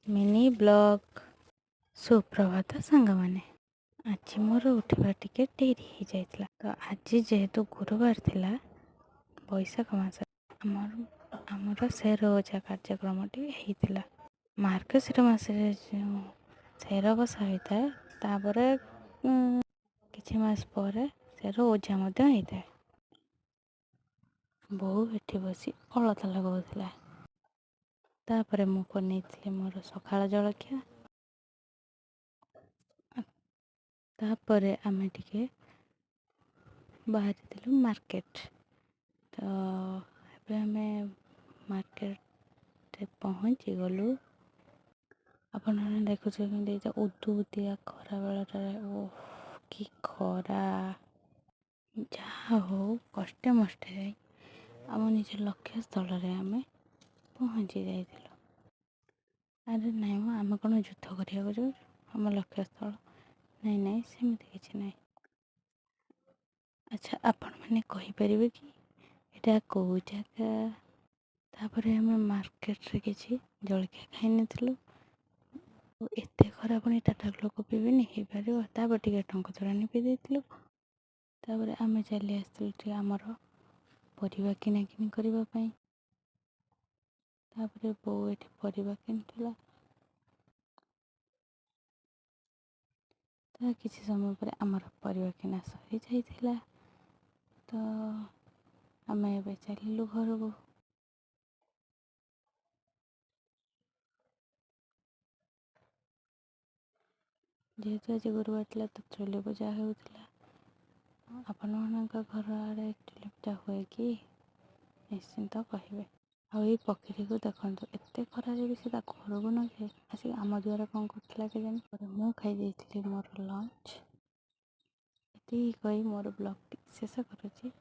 Mini blog. ସୁପ୍ରଭାତ ସାଙ୍ଗମାନେ। ଆଜି ମୋର ଉଠିବା ଟିକେ ଡେରି ହେଇଯାଇଥିଲା। ତ ଆଜି ଯେହେତୁ ଗୁରୁବାର ଥିଲା, ବୈଶାଖ ମାସ, ଆମର ସେର ଓଜା କାର୍ଯ୍ୟକ୍ରମଟି ହେଇଥିଲା। ମାର୍ଗଶିର ମାସରେ ଯେଉଁ ସେର ବସା ହୋଇଥାଏ, ତାପରେ କିଛି ମାସ ପରେ ସେର ଓଜା ମଧ୍ୟ ହେଇଥାଏ। ବୋଉ ଏଠି ବସି ଅଳତା ଲଗାଉଥିଲା। ତାପରେ ମୁଁ ବନେଇଥିଲି ମୋର ସକାଳ ଜଳଖିଆ। ତାପରେ ଆମେ ଟିକେ ବାହାରିଥିଲୁ ମାର୍କେଟ। ତ ଏବେ ଆମେ ମାର୍କେଟରେ ପହଞ୍ଚି ଗଲୁ। ଆପଣମାନେ ଦେଖୁଛନ୍ତି ଏଇଟା ଉଦୁଉଦିଆ ଖରା ବେଳଟାରେ, ଓଃ କି ଖରା। ଯାହା ହଉ କଷ୍ଟେ ମଷ୍ଟେ ଯାଇ ଆମ ନିଜ ଲକ୍ଷ୍ୟ ସ୍ଥଳରେ ଆମେ ପହଞ୍ଚି ଯାଇଥିଲୁ। ଆରେ ନାଇଁ ମ, ଆମେ କ'ଣ ଯୁଦ୍ଧ କରିବାକୁ ଯାଉଛୁ? ଆମ ଲକ୍ଷ୍ୟସ୍ଥଳ ନାଇଁ ସେମିତି କିଛି ନାହିଁ। ଆଚ୍ଛା, ଆପଣମାନେ କହିପାରିବେ କି ଏଇଟା କେଉଁ ଜାଗା? ତାପରେ ଆମେ ମାର୍କେଟରେ କିଛି ଜଳଖିଆ ଖାଇ ନେଇଥିଲୁ। ଏତେ ଖରା ପୁଣି ଟାଟା ଗ୍ଲୁକୋ ପିଇବେନି, ହେଇପାରିବ? ତାପରେ ଟିକେ ଟଙ୍କ ତୋରାଣି ପିଇ ଦେଇଥିଲୁ। ତାପରେ ଆମେ ଚାଲି ଆସିଥିଲୁ ଟିକେ ଆମର ପରିବା କିଣାକିଣି କରିବା ପାଇଁ। ତାପରେ ବୋଉ ଏଠି ପରିବା କିଣିଥିଲା। ତା କିଛି ସମୟ ପରେ ଆମର ପରିବା କିଣା ସରିଯାଇଥିଲା। ତ ଆମେ ଏବେ ଚାଲିଲୁ ଘରକୁ। ଯେହେତୁ ଆଜି ଗୁରୁବାର ଥିଲା, ତ ଚୁଲି ପୂଜା ହେଉଥିଲା। ଆପଣମାନଙ୍କ ଘର ଆଡ଼େ ଚୁଲି ପୂଜା ହୁଏ କି? ନିଶ୍ଚିନ୍ତ କହିବେ। ଆଉ ଏଇ ପକ୍ଷୀଟିକୁ ଦେଖନ୍ତୁ, ଏତେ ଖରାରେ ବି ସେ ତା ଘରକୁ ନ ଯାଇ ଆସିକି ଆମ ଦୁଆରେ କ'ଣ କରୁଥିଲା କେଜାଣି। ପରେ ମୁଁ ଖାଇ ଦେଇଥିଲି ମୋର ଲଞ୍ଚ। ଏତିକି କହି ମୋର ବ୍ଲଗ୍ଟି ଶେଷ କରୁଛି।